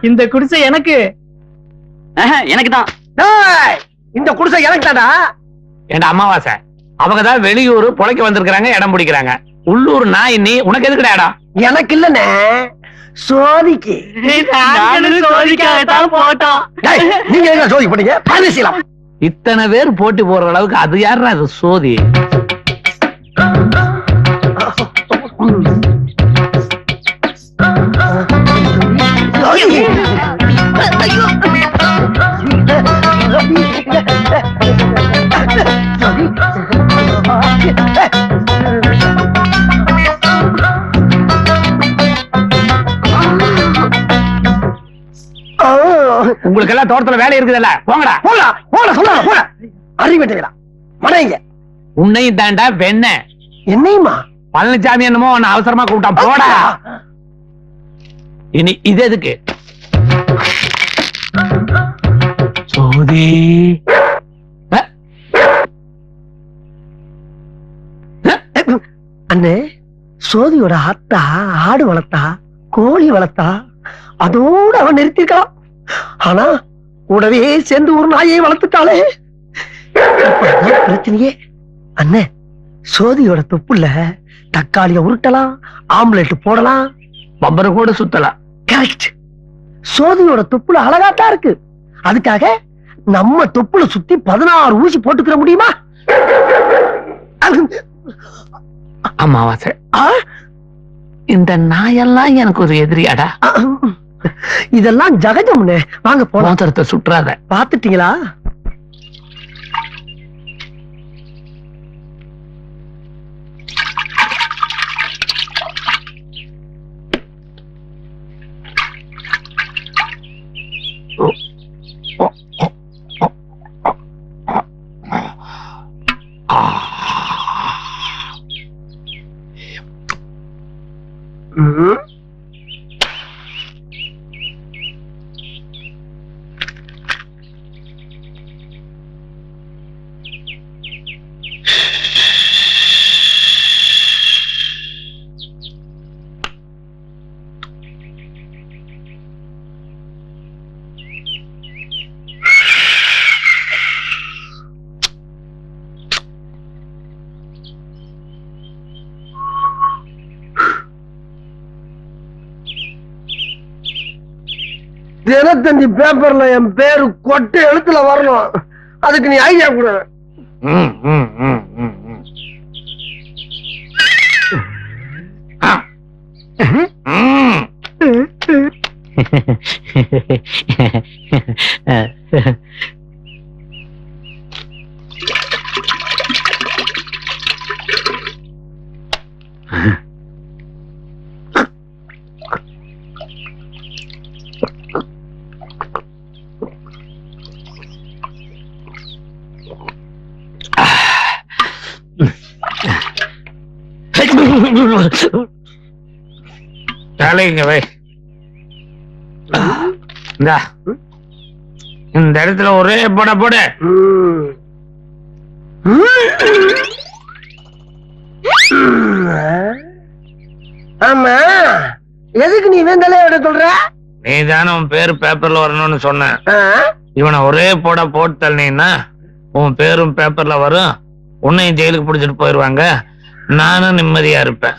இந்த குடிசை எனக்கு. எனக்கு தான். இந்த குடிசை எனக்கு தாடா. ஏண்டா அமாவாசை, அவங்கதான் வெளியூர் பொழைக்க வந்திருக்காங்க, இடம் பிடிக்கிறாங்க. உள்ளூர் நாய் நீ, உனக்கு எதுக்குடா இடம்? எனக்கு இல்லண்ணே, சோதிக்கு. சோதிக்காகத்தான் போட்டோம். நீங்க என்ன சோதி பண்ணீங்க? பரிசீலம். இத்தனை பேர் போட்டி போடுற அளவுக்கு அது யாருன்னா அது சோதி. உங்களுக்கு எல்லாம் தோட்டத்துல வேலை இருக்குதுல்ல, போங்கடா. அறிவிட்டா மனைங்க உன்னையும் தாண்டா வெண்ண. என்னையுமா? பழனிசாமி என்னமோ உன்னை அவசரமா கூப்பிட்டான், போடா. இனி இது எதுக்கு? சோதி அண்ணே, சோதியோட அத்தா ஆடு வளர்த்தா, கோழி வளர்த்தா, அதோடு அவன் நிறுத்திருக்கலாம். ஆனா கூடவே சேர்ந்து ஒரு நாயை வளர்த்துட்டாளே, பிரச்சனையே. அண்ணே, சோதியோட தொப்புல தக்காளிய உருட்டலாம், ஆம்லெட் போடலாம், பம்பர கூட சுத்தலாம். கரெக்ட். சோதியோட தொப்புல அழகாத்தான் இருக்கு. அதுக்காக நம்ம தொப்புல சுத்தி 16 ஊசி போட்டுக்கிற முடியுமா? அமாவாசை, இந்த நாயெல்லாம் எனக்கு ஒரு எதிரியாடா. இதெல்லாம் ஜகஜம்னு. வாங்க போலாம். மோதிரத்தை சுற்றாத. பாத்துட்டீங்களா? தினத்தந்தி பேப்பர்ல என் பேரு கொட்டை எழுத்துல வரணும். அதுக்கு நீ ஐடியா கூட. இந்த இடத்துல ஒரே போட போட. ஆமா, எதுக்கு நீ வேந்தலையோட சொல்ற? நீ தானே உன் பேரு பேப்பர்ல வரணும்னு சொன்ன. இவனை ஒரே போட போட்டு தள்ளினா உன் பேரும் பேப்பர்ல வரும், உன்னையும் ஜெயிலுக்கு பிடிச்சிட்டு போயிருவாங்க, நானும் நிம்மதியா இருப்பேன்.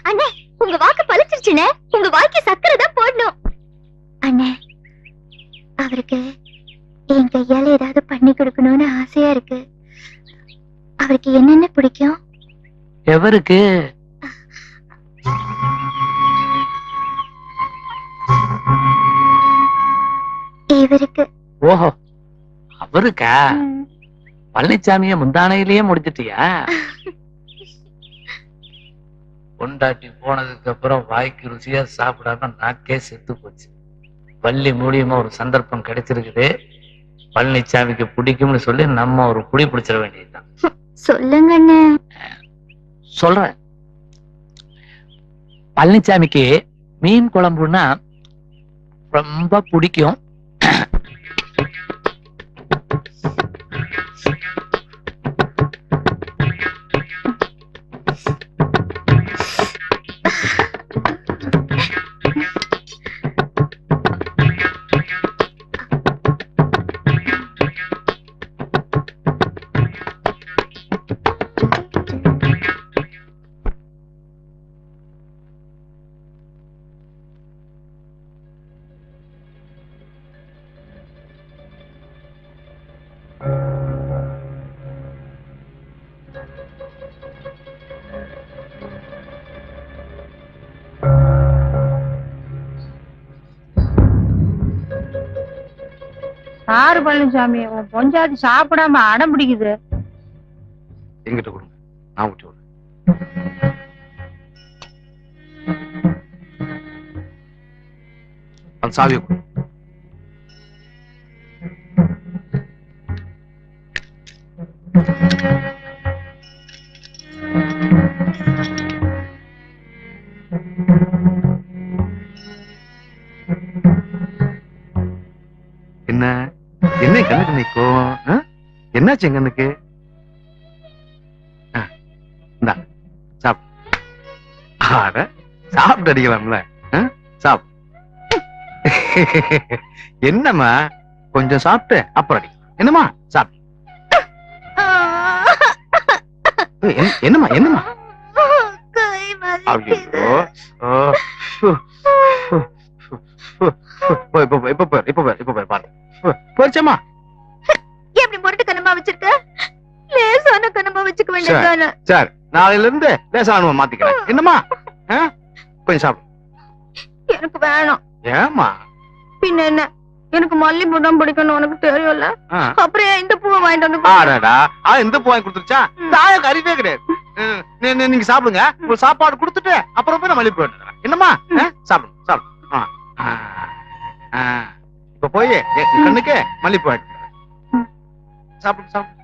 அண்ணே, உங்க வாக்கு பழிச்சிருச்சுனே. உங்க வாய்க்கு சக்கரை தான் போடணும். அண்ணே, அவருக்கு என் கையால ஏதாவது பண்ணி கொடுக்கணும்னு ஆசையா இருக்கு. அவருக்கு என்னென்ன பிடிக்கும்? எவருக்கு? இவருக்கு. ஓஹோ, அவருக்கா? பழனிசாமிய முந்தானையிலேயே முடிச்சிட்டியா? பொண்டாட்டி போனதுக்கு அப்புறம் வாய்க்கு ருசியா சாப்பிடாம நாக்கே செத்து போச்சு. பள்ளி மூலியமா ஒரு சந்தர்ப்பம் கிடைச்சிருக்குது. பழனிசாமிக்கு பிடிக்கும்னு சொல்லி நம்ம ஒரு புடி பிடிச்சிட வேண்டியதுதான். சொல்லுங்க அண்ணே. சொல்றேன். பழனிசாமிக்கு மீன் குழம்புன்னா ரொம்ப பிடிக்கும். பாரு பழனிசாமி, உன் பொஞ்சாதி சாப்பிடாம அடம் பிடிக்குது. எங்கிட்ட கொடுங்க, நான் ஊட்டி விடுறேன். அந்த சாவியை கொடு. என்ன என்ன கண்ணுக்கு நிக்கும்? என்னாச்சு என் கண்ணுக்கு? இந்தா சாப்பிட்டு அடிக்கலாம்ல. சாப்பிடு. என்னம்மா, கொஞ்சம் சாப்பிட்டு அப்புறம் அடிக்கலாம். என்னம்மா சாப்பிட்டு. என்னம்மா என்னம்மா? போச்சம்மா. எப்படி முரட்டு கண்ணமா வச்சிருக்க? லேசான கண்ணமா வச்சுக்க வேண்டியதானே? சரி, நாளையில இருந்து லேசான மாத்திக்கிறேன். என்னம்மா கொஞ்சம் சாப்பிடு. எனக்கு வேணும். ஏமா? பின்ன என்ன, எனக்கு மல்லிப்பூ தான் பிடிக்கணும், உனக்கு தெரியும்ல. அப்புறம் இந்த பூவை வாங்கிட்டு வந்து இந்த பூ வாங்கி கொடுத்துருச்சா? தாயம் அறிவே கிடையாது. நீங்க சாப்பிடுங்க, ஒரு சாப்பாடு கொடுத்துட்டு அப்புறம் போய் நான் மல்லிப்பூ எடுத்துக்கிறேன். என்னம்மா சாப்பிடு சாப்பிடு. இப்ப போய் கண்ணுக்கு மல்லிப்பூ எடுத்துக்கிறேன். சாப்பிடு சாப்பிடு.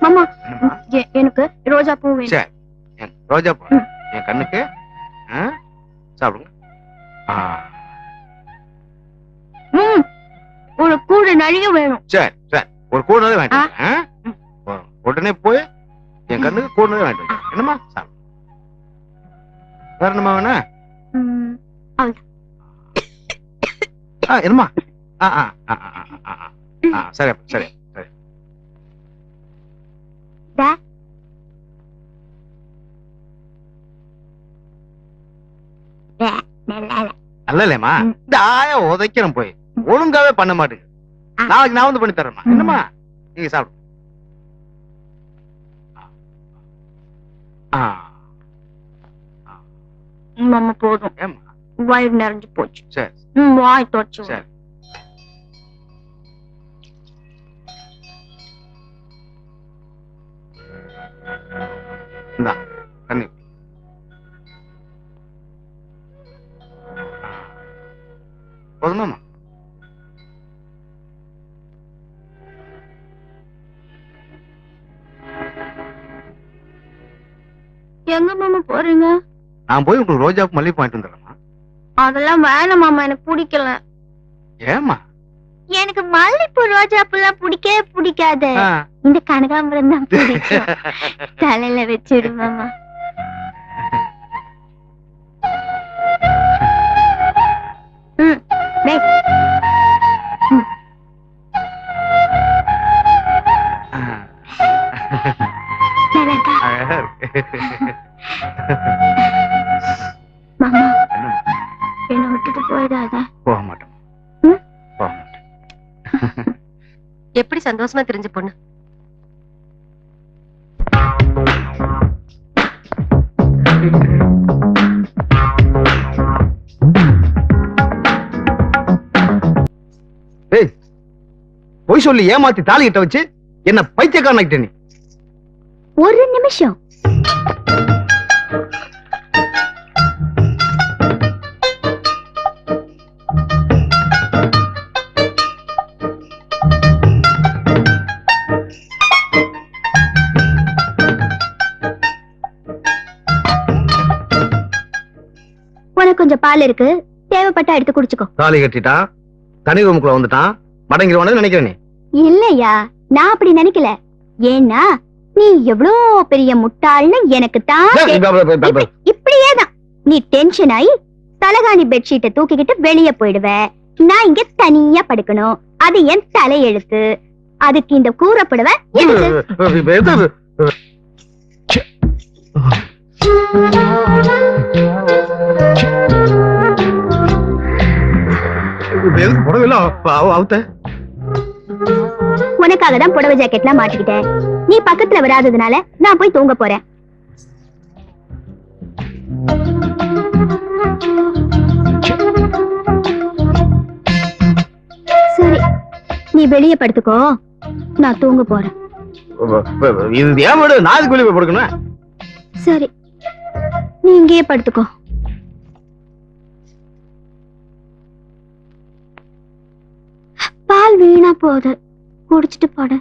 மாமா, எனக்கு ரோஜா பூ வேணும். சரி, ரோஜா பூ என் கண்ணுக்கு. சாப்பிடுங்க. ஒரு கூடு நிறைய வேணும். சரி சரி, ஒரு கூடு நிறைய வாங்கிட்டு உடனே போய் என் கண்ணுக்கு கூடு நிறைய வாங்கிட்டு. என்னம்மா சாப்பிடு. வேற என்னம்மா வேணா? என்னம்மா? சரி சரி சரி. நல்ல இல்லையம்மா, தாய உதைக்கிறேன் போய். ஒழுங்காவே பண்ண மாட்டேங்க. நாளைக்கு நான் வந்து பண்ணி தரேம்மா. என்னம்மா நீங்க சாப்பிடு. மாமா போதும், ஏம்மா? வயிறு நிறைஞ்சு போச்சு. சரி வாய் தோச்சு. சரி. இந்தா கண்ணி. போதுமாம்மா? எங்க மாமா போறீங்க? நான் போய் உங்களுக்கு ரோஜாவுக்கு மல்லிகை வாங்கிட்டு வந்துடுறேம்மா. அதெல்லாம் வேணாம் மாமா, எனக்கு பிடிக்கல. ஏம்மா? எனக்கு மல்லிப்பூ ரோஜா பூலாம் பிடிக்கவே பிடிக்காது. இந்த கனகாம்பரம் தான் பிடிக்கும். தலையில வச்சிடு மாமா. மாமா, என்ன விட்டுட்டு போயிடாத. போக மாட்டோம். போக மாட்டேன். எப்படி சந்தோஷமா தெரிஞ்ச பொண்ணு. பொய் சொல்லி ஏமாத்தி தாலி கிட்ட வச்சு என்ன பைத்தியக்காரன் நீ. ஒரு நிமிஷம். உனக்கு கொஞ்சம் பால் இருக்கு, தேவைப்பட்டா எடுத்து குடிச்சுக்கோ. தாலி கட்டிட்டான், தனி ரூமுக்குள்ள வந்துட்டான், மடங்கிடுவானு நினைக்கிறேன் நீ. இல்லையா, நான் அப்படி நினைக்கல. ஏன்னா நீ எவ்வளோ பெரிய முட்டாள்னு எனக்கு தான் இப்படியேதான். நீ டென்ஷன் ஆகி தலகாணி பெட்ஷீட்டை தூக்கிக்கிட்டு வெளியே போயிடுவ. நான் இங்க தனியா படுக்கணும், அது என் தலையெழுத்து. அதுக்கு இந்த கூறப்படுவ உனக்காக தான் புடவை ஜாக்கெட்லாம் மாட்டிக்கிட்டேன். நீ பக்கத்துல வராததுனால நான் போய் தூங்க போறேன். நீ வெளியே படுத்துக்கோ, நான் தூங்க போறேன். இது ஏன் வீடு, நான் இதுக்கு வெளியே போய் படுக்கணும். சரி, நீ இங்கேயே படுத்துக்கோ. பால் வீணா போகுது, குடிச்சிட்டு போட.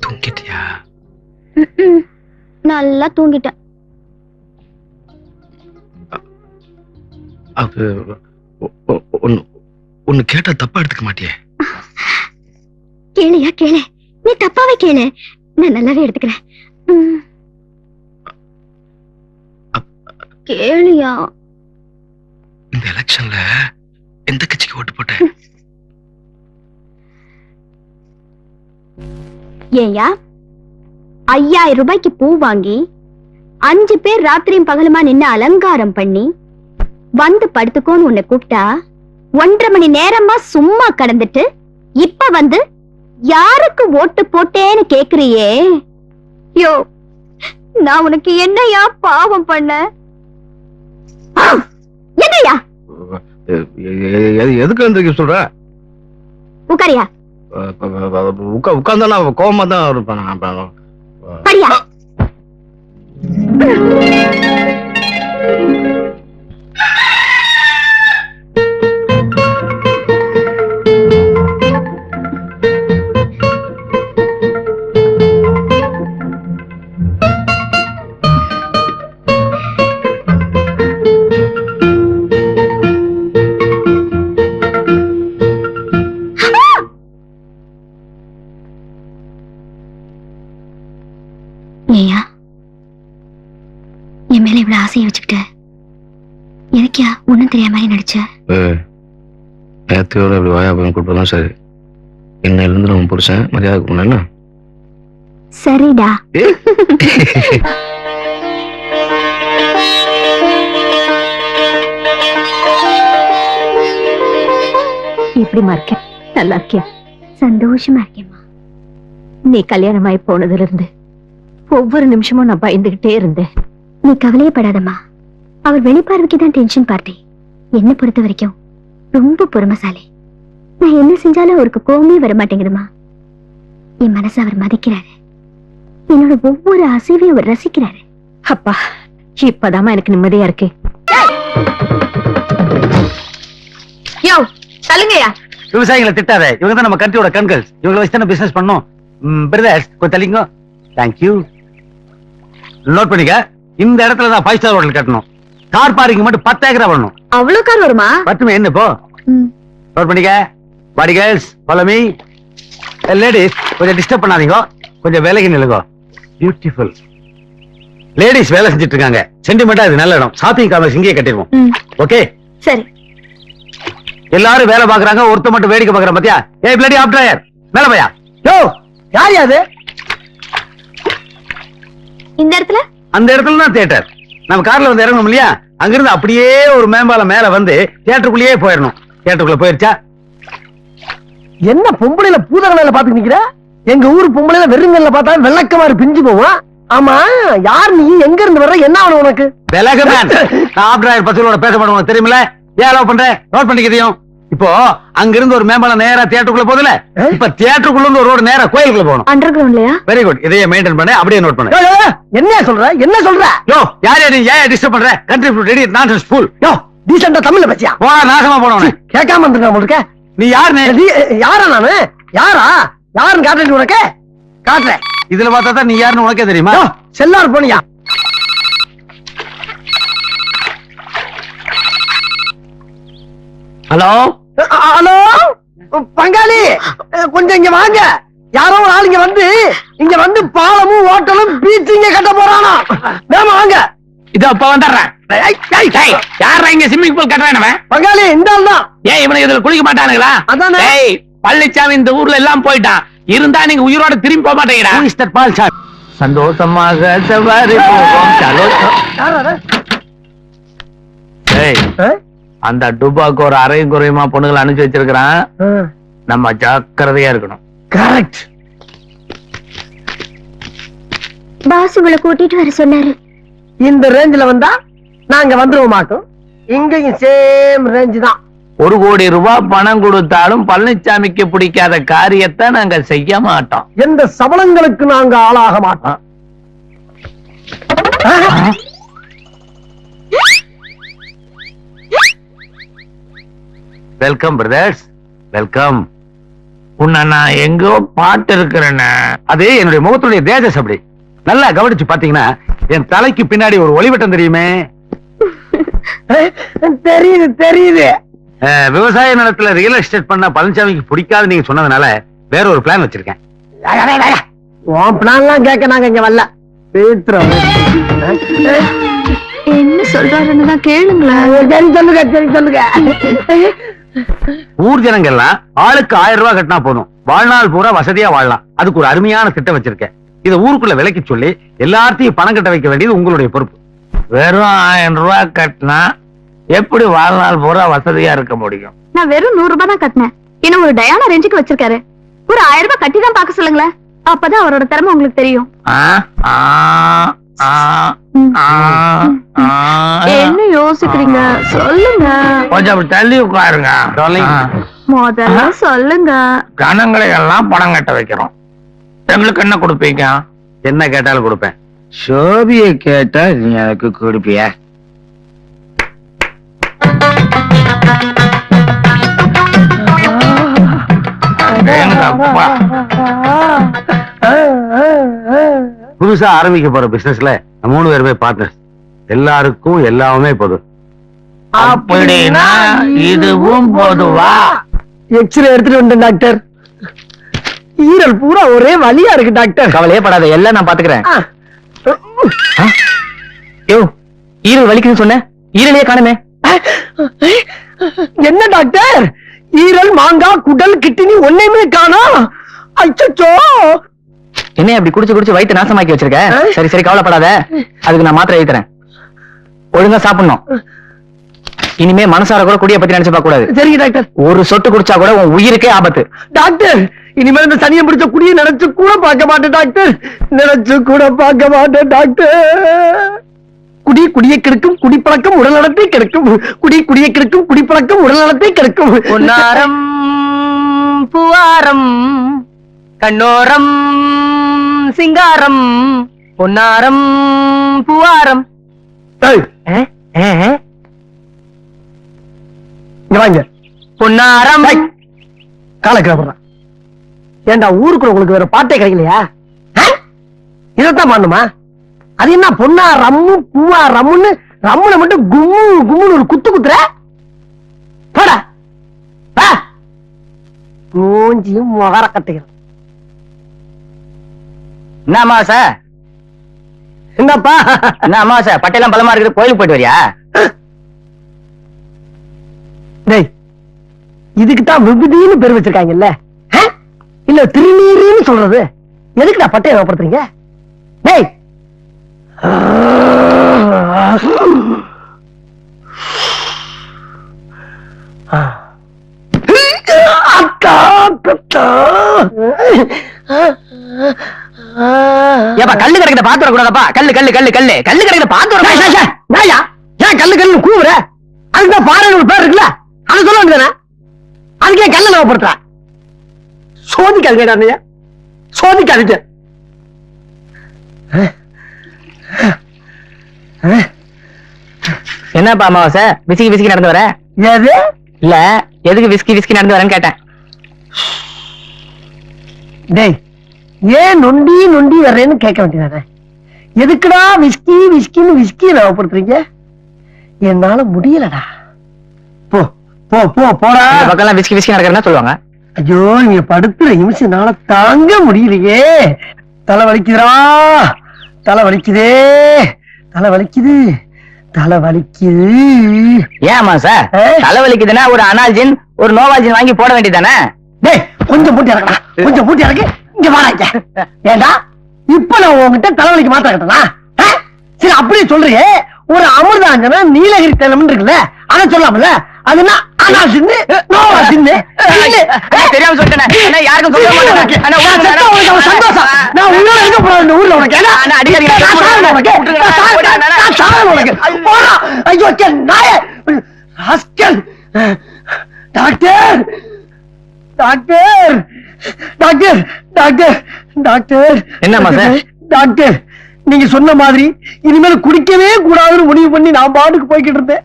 தூங்கிட்டியா? நல்லா தூங்கிட்டேன். அது ஒன்னு கேட்டா தப்பா எடுத்துக்க மாட்டியே? கேளியா கேளு, நீ தப்பாவே கேளு, நான் நல்லாவே எடுத்துக்கிறேன். கேளியா? இந்த எலெக்ஷன்ல எந்த கட்சிக்கு ஓட்டு போட்ட? ஏயா 5000 ரூபாய்க்கு பூ வாங்கி 5 பேர் ராத்திரியும் பகலுமா நின்னு அலங்காரம் பண்ணி வந்து படுத்துக்கோன்னு உன்னை கூப்பிட்டா 1.5 மணி நேரமா சும்மா கடந்துட்டு இப்ப வந்து யாருக்கு ஓட்டு போட்டேன்னு கேக்குறியே? யோ, நான் உனக்கு என்னையா பாவம் பண்ண? என்னையா? எதுக்கு வந்து சொல்ற? உட்காரியா? உட்கார்ந்தா கோபமா தான் இருப்பேன். படியா? ஏயா என் மேல இவ்வளவு ஆசையை வச்சுக்கிட்ட? எனக்கியா ஒண்ணும் தெரியாம மாதிரி நடிச்ச? நேரத்தையோட இப்படி வாயா போய் கூப்பிடலாம். சரி, இன்னையில இருந்து நம்ம புருஷன் மரியாதை பண்ணல. சரிடா. எப்படிமா இருக்க? நல்லா இருக்கியா? சந்தோஷமா இருக்கேம்மா. நீ கல்யாணமாயி போனதுல இருந்து ஒவ்வொரு நிமிஷமும் நான் பயந்துகிட்டே இருந்தேன். நீ கவலையே படாதம்மா. அவர் வெளிப்பார்வைக்கு தான் டென்ஷன் பார்ட்டி. என்ன பொறுத்த வரைக்கும் ரொம்ப பொறுமைசாலி. நான் என்ன செஞ்சாலும் அவருக்கு கோவமே வர மாட்டேங்குதுமா. என் மனசை அவர் மதிக்கிறாரு. என்னோட ஒவ்வொரு அசைவையும் அவர் ரசிக்கிறாரு. அப்பா, இப்பதாமா எனக்கு நிம்மதியா இருக்கு. யோ, தள்ளுங்கயா. விவசாயிகளை திட்டாத, இவங்க தான் நம்ம கண்ட்ரியோட கண்கள். இவங்களை வச்சு தானே பிசினஸ் பண்ணோம். பிரதர்ஸ் கொஞ்சம் தள்ளிங்க. தேங்க்யூ. நோட் பண்ணிக்க, இந்த இடத்துல தான் 5 ஸ்டார் ஹோட்டல் கட்டணும். கார் பார்க்கிங் மட்டும் 10 ஏக்கரா பண்ணணும். அவ்வளவு கார் வருமா? பட்டுமே என்ன இப்போ? நோட் பண்ணிக்க. பாடி கேர்ள்ஸ் ஃபாலோ மீ. லேடிஸ் கொஞ்சம் டிஸ்டர்ப் பண்ணாதீங்க, கொஞ்சம் விலகி நில்லுங்க. பியூட்டிஃபுல் லேடிஸ் வேலை செஞ்சுட்டு இருக்காங்க. சென்டிமெண்டா இது நல்ல இடம். ஷாப்பிங் காம்ப்ளெக்ஸ் இங்கேயே கட்டிடுவோம். ஓகே சரி. எல்லாரும் வேலை பாக்குறாங்க, ஒருத்த மட்டும் வேடிக்கை பாக்குற பாத்தியா? ஏய் பிளடி ஆஃப் டிரைவர், மேல போயா. யோ, யார் அது? இந்த இடத்துல அந்த இடத்துல தான் தியேட்டர். நம்ம கார்ல வந்து இறங்கணும் இல்லையா? அங்கிருந்து அப்படியே ஒரு மேம்பாலம் மேல வந்து தியேட்டருக்குள்ளேயே போயிடணும். தியேட்டருக்குள்ள போயிருச்சா? என்ன பொம்பளையில பூதகலையில பாத்துட்டு நிக்கிற? எங்க ஊர் பொம்பளையில வெறுங்கல்ல பார்த்தா வெள்ளக்கமாறு பிஞ்சு போவோம். ஆமா, யார் நீ? எங்க இருந்து வர்ற? என்ன ஆகணும் உனக்கு? விலகு மேன். நான் ஆஃப் டிரைவர் பசங்களோட பேச மாட்டேன், உனக்கு தெரியுமில்ல? ஏன் அலோவ் பண்றேன்? நோட் பண்ணிக்கிறதையும் இப்போ அங்க இருந்து ஒரு மேம்பால நேரா தியேட்டருக்குள்ள போதுல, இப்ப தியேட்டருக்குள்ள இருந்து ஒரு ரோடு நேரா கோயிலுக்குள்ள போகணும். அண்டர் கிரவுண்ட்லயா? Very good. இதையே மெயின்டைன் பண்ணு, அப்படியே நோட் பண்ணு. என்ன சொல்ற என்ன சொல்ற? யோ யார் நீ ஏன் டிஸ்டர்ப் பண்ற? Country food ready nonsense full. யோ டீசெண்டா தமிழ்ல பேசியா? போடா நாசமா போனவனே. கேட்காம இருந்திருக்க உங்களுக்கு. நீ யாருன்னு? யாரா நானு? யாரா யாருன்னு காட்டுறேன் உனக்கு. காட்டுறேன். இதுல பார்த்தா தான் நீ யாருன்னு உனக்கே தெரியுமா? செல்லார் போனியா? ஹலோ ஹலோ பங்காளி, கொஞ்சம் இங்க வாங்க. யாரோ ஒரு ஆள் இங்க வந்து பாலமும் ஹோட்டலும் பீச் இங்க கட்ட போறானா? வேமா வாங்க. இது அப்ப வந்துடுறேன். யாரா இங்க ஸ்விம்மிங் பூல் கட்டுறேன்? பங்காளி இந்த ஆள் தான். ஏன் இவனுக்கு இதுல குளிக்க மாட்டானுங்களா? அதானே. பழனிசாமி இந்த ஊர்ல எல்லாம் போயிட்டான். இருந்தா நீங்க உயிரோட திரும்பி போக மாட்டேங்கிறா. மிஸ்டர் பால்சாமி. சந்தோஷமாக சவாரி போவோம். யாரா? அந்த டுபாக்கு ஒரு அரையும் குறையுமா பொண்ணுகளை அனுப்பிச்சு வச்சிருக்கிறான். நம்ம ஜாக்கிரதையா இருக்கணும். கரெக்ட். பாஸ் உங்களை கூட்டிட்டு வர சொன்னாரு. இந்த ரேஞ்சில வந்தா நாங்க வந்துருவோம் மாட்டோம். இங்கேயும் சேம் ரேஞ்ச் தான். 1 கோடி ரூபாய் பணம் கொடுத்தாலும் பழனிசாமிக்கு பிடிக்காத காரியத்தை நாங்க செய்ய மாட்டோம். எந்த சபலங்களுக்கு நாங்க ஆளாக மாட்டோம். Welcome brothers, welcome. உன்னை நான் எங்கோ பாட்டு இருக்கிறேன்னு. அது என்னுடைய முகத்துடைய தேஜஸ். அப்படி நல்லா கவனிச்சு பாத்தீங்கன்னா என் தலைக்கு பின்னாடி ஒரு ஒளிவட்டம் தெரியுமே. தெரியுது தெரியுது. விவசாய நிலத்துல ரியல் எஸ்டேட் பண்ண பழனிசாமிக்கு பிடிக்காது நீங்க சொன்னதுனால வேற ஒரு பிளான் வச்சிருக்கேன். உன் பிளான்லாம் கேட்க நாங்க இங்க வரல. என்ன சொல்றாருன்னு தான் கேளுங்களேன். சரி சொல்லுங்க சரி சொல்லுங்க. ஊர் ஜனங்க எல்லாம் ஆளுக்கு 1000 ரூபாய் கட்டினா போதும், வாழ்நாள் பூரா வசதியா வாழலாம். அதுக்கு ஒரு அருமையான திட்டம் வச்சிருக்கேன். இதை ஊருக்குள்ள விலைக்கு சொல்லி எல்லார்த்தையும் பணம் கட்ட வைக்க வேண்டியது உங்களுடைய பொறுப்பு. வெறும் 1000 ரூபாய் கட்டினா எப்படி வாழ்நாள் பூரா வசதியா இருக்க முடியும்? நான் வெறும் 100 ரூபாய் தான் கட்டினேன். என்ன ஒரு டயானா ரேஞ்சுக்கு வச்சிருக்காரு. ஒரு 1000 ரூபாய் கட்டி தான் பாக்க சொல்லுங்களேன். அப்பதான் அவரோட திறமை உங்களுக்கு தெரியும். என்ன யோசிக்கிறீங்க? சொல்லுங்க. கொஞ்சம் அப்படி தள்ளி உட்காருங்க. முதல்ல சொல்லுங்க. கணங்களை எல்லாம் பணம் கட்ட வைக்கிறோம். எங்களுக்கு என்ன கொடுப்பீங்க? என்ன கேட்டாலும் கொடுப்பேன். சோபிய கேட்டா நீ எனக்கு கொடுப்பியா? எங்க அப்பா புதுசா ஆரம்பிக்க போற பிசினஸ்ல 3 பேருமே பார்ட்னர்ஸ். எல்லாருக்கும் எல்லாமே பொது. அப்படின்னா இதுவும் பொதுவா? எக்ஸ்ரே எடுத்துட்டு வந்தேன் டாக்டர். ஈரல் பூரா ஒரே வலியா இருக்கு டாக்டர். கவலையே படாத, எல்லாம் நான் பாத்துக்கிறேன். யோ ஈரல் வலிக்குன்னு சொன்ன, ஈரலையே காணுமே. என்ன டாக்டர்? ஈரல், மாங்காய், குடல், கிட்னி ஒண்ணுமே காணோம். அச்சச்சோ. என்ன அப்படி குடிச்சு குடிச்சு வயிற்று நாசமாக்கி வச்சிருக்க? சரி சரி கவலைப்படாத, அதுக்கு நான் மாத்திரை எழுதி தரேன். ஒழுங்கா சாப்பிடணும். இனிமே மனசார கூட குடிய பத்தி நினைச்சு பார்க்க கூடாது. சரிங்க டாக்டர். ஒரு சொட்டு குடிச்சா கூட உன் உயிருக்கே ஆபத்து. டாக்டர் இனிமேல் இந்த சனியை பிடிச்ச குடியை நினைச்சு கூட பார்க்க மாட்டேன் டாக்டர். நினைச்சு கூட பார்க்க மாட்டேன் டாக்டர். குடி குடியை கெடுக்கும், குடிப்பழக்கம் உடல் நலத்தை கெடுக்கும். குடியை கெடுக்கும், குடிப்பழக்கம் உடல் நலத்தை கெடுக்கும். பொன்னாரம் பூவாரம் கண்ணோரம் சிங்காரம் பொன்னாரம் பூவாரம். இங்க வாங்க. பொன்னாரம் காலக்கிழமை. ஏண்டா ஊருக்குள்ள உங்களுக்கு வேற பாட்டே கிடைக்கலையா? இதத்தான் பண்ணுமா? அது என்ன பொண்ணா ரம்மு பூவா ரம்முன்னு ரம்முல மட்டும் கும்மு கும்முன்னு ஒரு குத்து குத்துற? போடா மூஞ்சியும் முகர கட்டுகிறேன். என்ன அமாவாசை? என்னப்பா என்ன அமாவாசை? பட்டையெல்லாம் பலமா இருக்குது, கோயிலுக்கு போயிட்டு வரியா? டேய் இதுக்குதான் விபூதின்னு பேர் வச்சிருக்காங்கல்ல, இல்ல திருநீருன்னு சொல்றது. எதுக்குடா பட்டையை ஏற்படுத்துறீங்க? டேய் அத்தா கத்தா. ஏப்பா கல்லு கிடைக்கிற பாத்து வரக்கூடாதப்பா. கல்லு கல்லு கல்லு கல்லு கல்லு கிடைக்கிற பாத்து வர. ஏன் கல்லு கல்லு கூவுற? அதுதான் பாறை ஒரு பேர் இருக்குல்ல, அதை சொல்ல வேண்டியதானே? அதுக்கே கல்ல ஞாபகப்படுத்துற. சோதிக்காதீங்க அண்ணையா, சோதிக்காதீங்க. என்னப்பா அமாவாசை விசிக்கி விசிக்கி நடந்து வர? எது இல்ல எதுக்கு விஸ்கி விஸ்கி நடந்து வரேன்னு கேட்டேன். டேய், ஏன் நொண்டி நொண்டி வர்றேன்னு கேட்க வேண்டியதானே? எதுக்குடா விஸ்கி விஸ்கின்னு விஸ்கி ஞாபகப்படுத்துறீங்க? என்னால முடியலடா. போ போ போ போடா. இந்த பக்கம் விஸ்கி விஸ்கி நடக்கிறதா சொல்லுவாங்க. ஐயோ, நீங்க படுத்துற நிமிஷம்னால தாங்க முடியலையே. தலை வலிக்குதுடா, தலை வலிக்குதே, தலை வலிக்குது, தலை வலிக்குது. ஏன் அமாவாசை தலை வலிக்குதுன்னா ஒரு அனால்ஜின் ஒரு நோவால்ஜின் வாங்கி போட வேண்டியதானே? டேய், கொஞ்சம் மூட்டி இறக்கடா, கொஞ்சம் மூட்டி இறக்கு. இங்க வாடா இங்க. ஏண்டா இப்ப நான் உங்ககிட்ட தலைவலிக்கு மாத்திர கட்டனா? சரி, அப்படியே சொல்றியே. ஒரு அமிர்தாஞ்சனா நீலகிரி தைலம் இருக்குல்ல, அத சொல்லாமல. அதுனா ஆனா சின்ன நோவா சின்ன தெரியாம சொல்லிட்டேன். யாருக்கும் சொல்ல மாட்டேன். சந்தோஷம். நான் உள்ள இருக்க போறேன் இந்த ஊர்ல. உனக்கு ஐயோ நாய hostel. Doctor doctor doctor doctor doctor. என்னம்மா சார்? டாக்டர், நீங்க சொன்ன மாதிரி இனிமேல் குடிக்கவே கூடாதுன்னு முடிவு பண்ணி நான் பாட்டுக்கு போய்கிட்டு இருந்தேன்.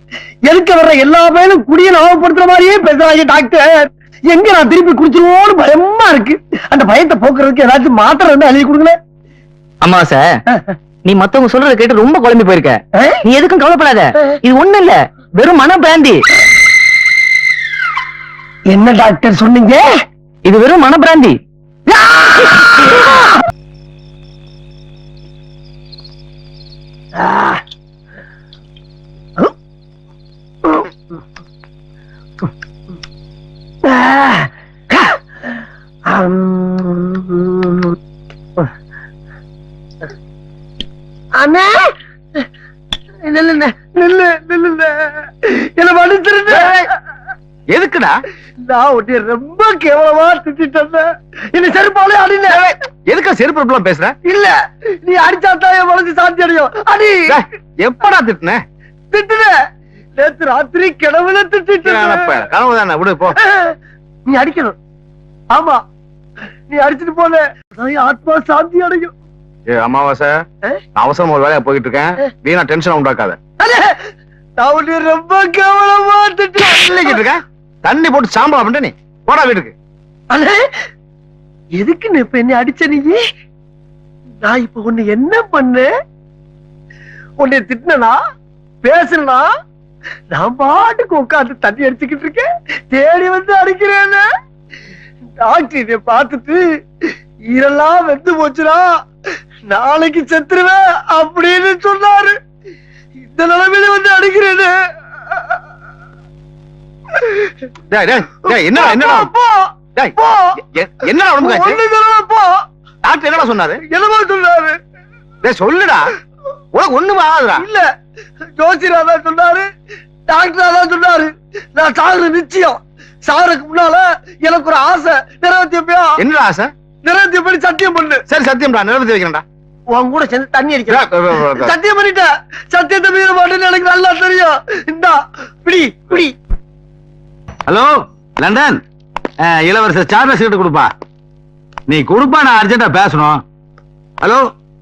எதுக்க வர்ற எல்லா பேரும் குடிய ஞாபகப்படுத்துற மாதிரியே பேசுறாங்க டாக்டர். எங்க நான் திருப்பி குடிச்சிருவோன்னு பயமா இருக்கு. அந்த பயத்தை போக்குறதுக்கு ஏதாச்சும் மாத்திரை வந்து எழுதி கொடுங்களேன். அமாவாசை நீ மத்தவங்க சொல்றத கேட்டு ரொம்ப குழம்பி போயிருக்க. நீ எதுக்கும் கவலைப்படாத. இது ஒண்ணு இல்ல, வெறும் மன பிராந்தி. என்ன டாக்டர் சொன்னீங்க? இது வெறும் மன பிராந்தி. அண்ணா, என்ன மன்னிச்சிருந்த. எதுக்குடா? நான் உன்னை ரொம்ப கேவலமா திட்டேன். என்ன செருப்பாலே அடின. எதுக்கா செருப்பு பேசுற? இல்ல, நீ அடிச்சாத்தான் என் மனசு சாந்தி அடையும். அடி. எப்படா திட்டுன? திட்டுன நேத்து ராத்திரி கிணவுல திட்டேன். கனவு தானே, விடு போ. நீ அடிக்கணும். ஆமா, நீ அடிச்சுட்டு போன ஆத்மா சாந்தி அடையும். அமாவாசை, அவசரம் ஒரு வேலையா போயிட்டு இருக்கேன். வீணா டென்ஷன் உண்டாக்காத. நான் உன்னை ரொம்ப கேவலமா திட்டேன். தண்ணி போட்டு சாம்பலா பண்ண நீ போடா வீட்டுக்கு. அண்ணே, எதுக்கு நீ இப்ப என்ன அடிச்ச? நீ நான் இப்ப உன்னை என்ன பண்ண? உன்னை திட்டினா பேசுனா நான் பாட்டுக்கு உட்காந்து தண்ணி அடிச்சுக்கிட்டு இருக்கேன். தேடி வந்து அடிக்கிறேன். டாக்டர் இதை பார்த்துட்டு ஈரெல்லாம் வெந்து போச்சுனா நாளைக்கு செத்துருவேன் அப்படின்னு சொன்னாரு. இந்த நிலைமையில வந்து அடிக்கிறேன்னு. என்னடா என்னடா டாக்டர் என்னடா சொன்னாரு? என்னமா சொன்னாரு? சொல்லுடா. உனக்கு ஒண்ணுமே ஆகாதுடா. இல்ல, ஜோசியரா தான் சொன்னாரு, டாக்டரா தான் சொன்னாரு. நான் சாகுற நிச்சயம். சாகுறதுக்கு முன்னால எனக்கு ஒரு ஆசை நிறைவேற்றியா? என்ன ஆசை? நிறைவேற்றியபடி சத்தியம் பண்ணு. சரி, சத்தியம்டா, நிறைவேற்றி வைக்கிறேன்டா. உன் கூட சேர்ந்து தண்ணி அடிக்கிறேன். சத்தியம் பண்ணிட்ட. சத்தியத்தை மீற மாட்டேன்னு எனக்கு நல்லா தெரியும். இந்தா பிடி பிடி. ஹலோ லண்டன், இளவரசர் சார்லஸ் கிட்ட கொடுப்பா. நீ கொடுப்பா, நான் அர்ஜென்டா பேசணும். Hello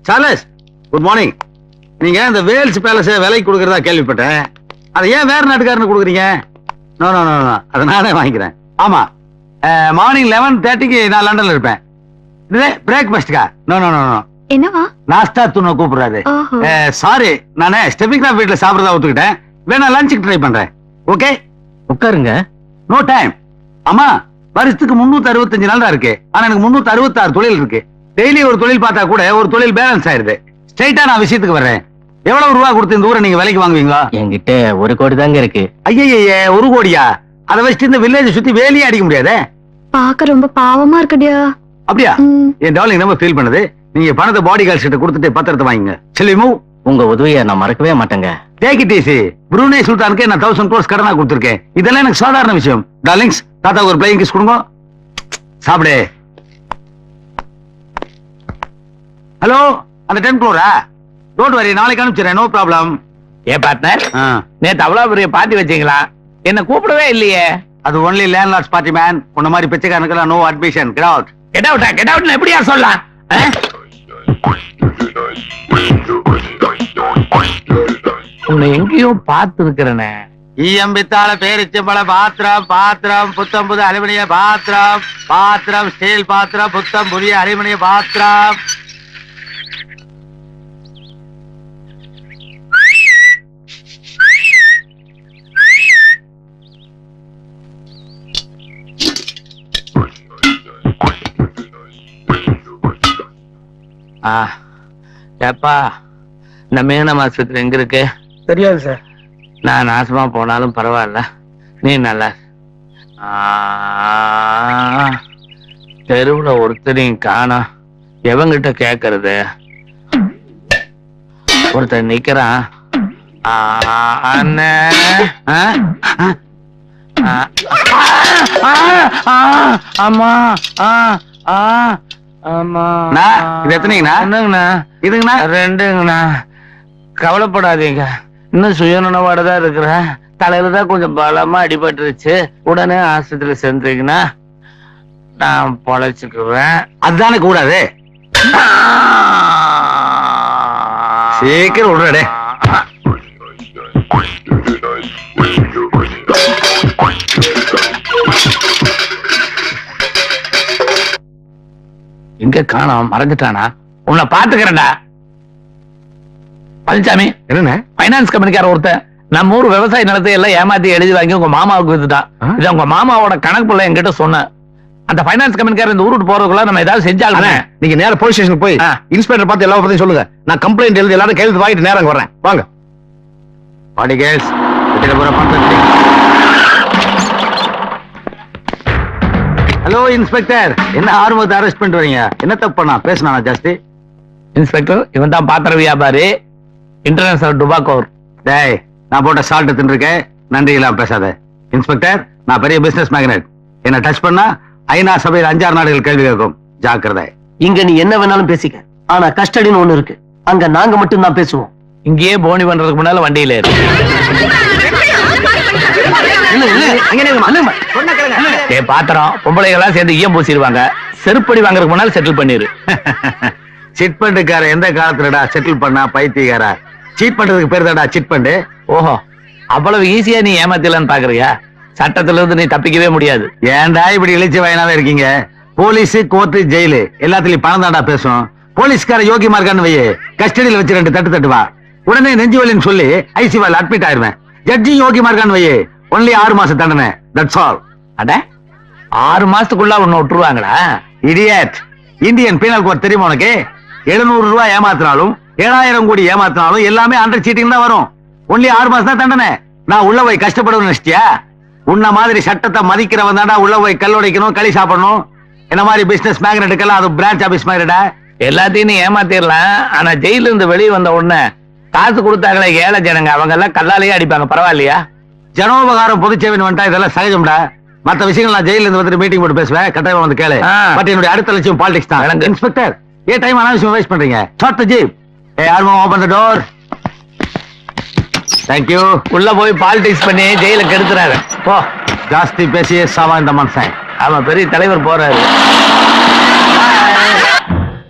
Charles, good morning. நீங்க இந்த வேல்ஸ் பேலஸ் விலைக்கு கொடுக்கறதா கேள்விப்பட்டேன். அதை ஏன் வேற நாட்டுக்காரனு கொடுக்குறீங்க? நோ நோ நோ நோ, அதை நானே வாங்கிக்கிறேன். ஆமா, மார்னிங் 11:30க்கு நான் லண்டன்ல இருப்பேன். பிரேக்ஃபாஸ்ட்கா? நோ நோ நோ நோ, என்னவா? நாஸ்தா துண்ண கூப்பிடுறாரு. சாரி, நானே ஸ்டெபிக்ராஃப் வீட்ல சாப்பிடறதா ஒத்துக்கிட்டேன். வேணா லஞ்சுக்கு ட்ரை பண்றேன். ஓகே, உட்காருங்க. No time. ஆமா, வருஷத்துக்கு 365 நாள் தான் இருக்கு. ஆனா எனக்கு 366 தொழில் இருக்கு. டெய்லி ஒரு தொழில் பார்த்தா கூட ஒரு தொழில் பேலன்ஸ் ஆயிருது. ஸ்ட்ரைட்டா நான் விஷயத்துக்கு வர்றேன். எவ்வளவு ரூபா கொடுத்து இந்த ஊரை நீங்க விலைக்கு வாங்குவீங்க? என்கிட்ட 1 கோடி தாங்க இருக்கு. ஐயே, 1 கோடியா? அதை வச்சுட்டு இந்த வில்லேஜ் சுத்தி வேலையே அடிக்க முடியாதே. பாக்க ரொம்ப பாவமா இருக்குடியா. அப்படியா? என் டார்லிங் ரொம்ப ஃபீல் பண்ணுது. நீங்க பணத்தை பாடி கார்ட்ஸ் கிட்ட கொடுத்துட்டு பத்திரத்தை வாங்குங்க. செல்லி மூவ். உங்க உதவியை நான் மறக்கவே மாட்டேங்க. Take it easy. புரூனே சுல்தானுக்கு நான் 1000 crores கடனா கொடுத்திருக்கேன். இதெல்லாம் எனக்கு சாதாரண விஷயம். டார்லிங்ஸ், தாத்தா ஒரு பிளைங் கிஸ் கொடுங்க. சாப்பிடு. ஹலோ, அந்த 10 crore டோன்ட் வரி, நாளைக்கு அனுப்பிச்சிடுறேன். No problem. ஏ பார்ட்னர், நேத்து அவ்வளவு பெரிய பார்ட்டி வச்சீங்களா? என்ன கூப்பிடவே இல்லையே. அது ஒன்லி லேண்ட்லார்ட்ஸ் பார்ட்டி மேன். உன்ன மாதிரி பிச்சைக்காரனுக்கு no admission. Get out. Get அவுட்னு எப்படியா சொல்லலாம்? உன்னை எங்கேயோ பார்த்து இருக்கிறனே. ஈயம்பித்தாள பேரிச்சம்பழ பாத்திரம், பாத்திரம் புத்தம் புது அலுமினிய பாத்திரம், பாத்திரம் ஸ்டீல் பாத்திரம், புத்தம் புதிய அலுமினிய பாத்திரம். ஏப்பா, இந்த மீனம் ஆஸ்பத்திரி எங்க இருக்கு? தெரியாது சார். நான் நாசமா போனாலும் பரவாயில்ல, நீ நல்லா. தெருவுல ஒருத்தரையும் காணோம். எவங்கிட்ட கேக்குறது? ஒருத்தர் நிக்கிறான். அண்ணே, ஆமா ஆமா. இது எத்தனைங்கண்ணா? என்னங்கண்ணா? இதுங்கண்ணா? ரெண்டுங்கண்ணா. கவலைப்படாதீங்க, இன்னும் சுயநலவோட தான் இருக்கிறேன். தலையில தான் கொஞ்சம் பலமா அடிபட்டுருச்சு. உடனே ஆஸ்பத்திரி சேர்ந்தீங்கன்னா நான் பொழைச்சுக்குவேன். அதுதானே கூடாது. சீக்கிரம் விடுறே. எங்க காணோம்? மறைஞ்சிட்டானா? உன்னை பாத்துக்கிறேன்டா. பழனிசாமி, என்ன பைனான்ஸ் கம்பெனிக்கார ஒருத்தன் நம்ம ஊர் விவசாய நிலத்தை எல்லாம் ஏமாத்தி எழுதி வாங்கி உங்க மாமாவுக்கு வித்துட்டான். இது உங்க மாமாவோட கணக்கு பிள்ளை என்கிட்ட சொன்ன. அந்த பைனான்ஸ் கம்பெனிக்கார இந்த ஊருக்கு போறதுக்குள்ள நம்ம ஏதாவது செஞ்சாங்க. நீங்க நேரா போலீஸ் ஸ்டேஷனுக்கு போய் இன்ஸ்பெக்டர் பார்த்து எல்லா பத்தியும் சொல்லுங்க. நான் கம்ப்ளைண்ட் எழுதி எல்லாரும் கையெழுத்து வாங்கிட்டு நேரம் வரேன். வாங்க. பாடி கேஸ் ஹலோ இன்ஸ்பெக்டர், என்ன ஆர்வத்தை அரெஸ்ட் பண்ணிட்டு வரீங்க? என்ன தப்பு பண்ணா? பேசினா ஜாஸ்தி. இன்ஸ்பெக்டர், இவன் தான் பாத்திர வியாபாரி, இன்டர்நேஷனல் டுபாக்கோர். டேய், நான் போட்ட சால்ட் தின்னுருக்கேன், நன்றி எல்லாம் பேசாத. இன்ஸ்பெக்டர், நான் பெரிய பிசினஸ் மேக்னெட். என்ன டச் பண்ணா ஐநா சபையில் 5-6 நாடுகள் கேள்வி கேட்கும். ஜாக்கிரதை. இங்க நீ என்ன வேணாலும் பேசிக்க, ஆனா கஸ்டடின்னு ஒண்ணு இருக்கு. அங்க நாங்க மட்டும் தான் பேசுவோம். இங்கேயே போனி பண்றதுக்கு முன்னால வண்டியில ஏறு. பாத்திரம் பொம்பளைகள்லாம் சேர்ந்து ஈயம் பூசிடுவாங்க. செருப்படி வாங்குறதுக்கு முன்னால செட்டில் பண்ணிரு. சிட் பண்டுக்கார எந்த காலத்துலடா செட்டில் பண்ணா பைத்தியக்காரா? சீட் பண்றதுக்கு பேர் தான்டா சிட் பண்டு. ஓஹோ, அவ்வளவு ஈஸியா நீ ஏமாத்தலான்னு பாக்குறியா? சட்டத்துல இருந்து நீ தப்பிக்கவே முடியாது. ஏன்டா இப்படி இழிச்ச வயனாவே இருக்கீங்க? போலீஸ், கோர்ட்டு, ஜெயிலு எல்லாத்துலயும் பணம் தாண்டா பேசும். போலீஸ்கார யோகியமா இருக்கான்னு வையே, கஸ்டடியில வச்சு 2 தட்டு தட்டுவா, உடனே நெஞ்சு வலின்னு சொல்லி ஐசியூல அட்மிட் ஆயிருவேன். ஜட்ஜி யோகியமா இருக்கான்னு வையே, ஒன்லி 6 மாசம் தண்டனை. That's all. அட, 6 மாசத்துக்குள்ள உன்னை விட்டுருவாங்களா? இடியட். இந்தியன் பீனல் கோட் தெரியுமா உனக்கு? 700 ரூபாய் ஏமாத்தினாலும் 7000 கோடி ஏமாத்தினாலும் எல்லாமே அண்டர் சீட்டிங் தான் வரும். ஒன்லி 6 மாசம் தான் தண்டனை. நான் உள்ள போய் கஷ்டப்படுவேன் நினைச்சிட்டியா? உன்ன மாதிரி சட்டத்தை மதிக்கிறவன் தாண்டா உள்ள போய் கல்லோடைக்கணும், களி சாப்பிடணும். என்ன மாதிரி பிசினஸ் மேக்னெட்டுக்கெல்லாம் அது பிரான்ச் ஆபீஸ் மாதிரிடா. எல்லாத்தையும் நீ ஏமாத்திடலாம். ஆனா ஜெயில இருந்து வெளியே வந்த உடனே காசு கொடுத்தாங்களே ஏழை ஜனங்க, அவங்க எல்லாம் கல்லாலேயே அடிப்பாங்க. பரவாயில்லையா? ஜனோபகாரம் பொதுச்சேவன் வந்துட்டா இதெல்லாம் சகஜம்டா. மத்த விஷயங்கள் நான் ஜெயில இருந்து வந்துட்டு மீட்டிங் போட்டு பேசுவேன், கட்டாயமா வந்து கேளு. பட் என்னுடைய அடுத்த லட்சியம் பாலிடிக்ஸ் தான். இன்ஸ்பெக்டர், ஏன் டைம் அனாவசியம் வேஸ்ட் பண்றீங்க? Start the jeep. யாரும் open the door. Thank you. உள்ள போய் பாலிடிக்ஸ் பண்ணி ஜெயில கெடுத்துறாரு. போ. ஜாஸ்தி பேசியே சாவா இந்த மனுஷன். அவன் பெரிய தலைவர் போறாரு.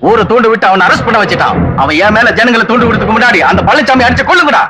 ஊரை தூண்டு விட்டு அவனை அரெஸ்ட் பண்ண வச்சுட்டான். அவன் என் மேல ஜனங்களை தூண்டு விடுறதுக்கு முன்னாடி அந்த பழனிசாமி அடிச்சு கொள்ளுங்கடா.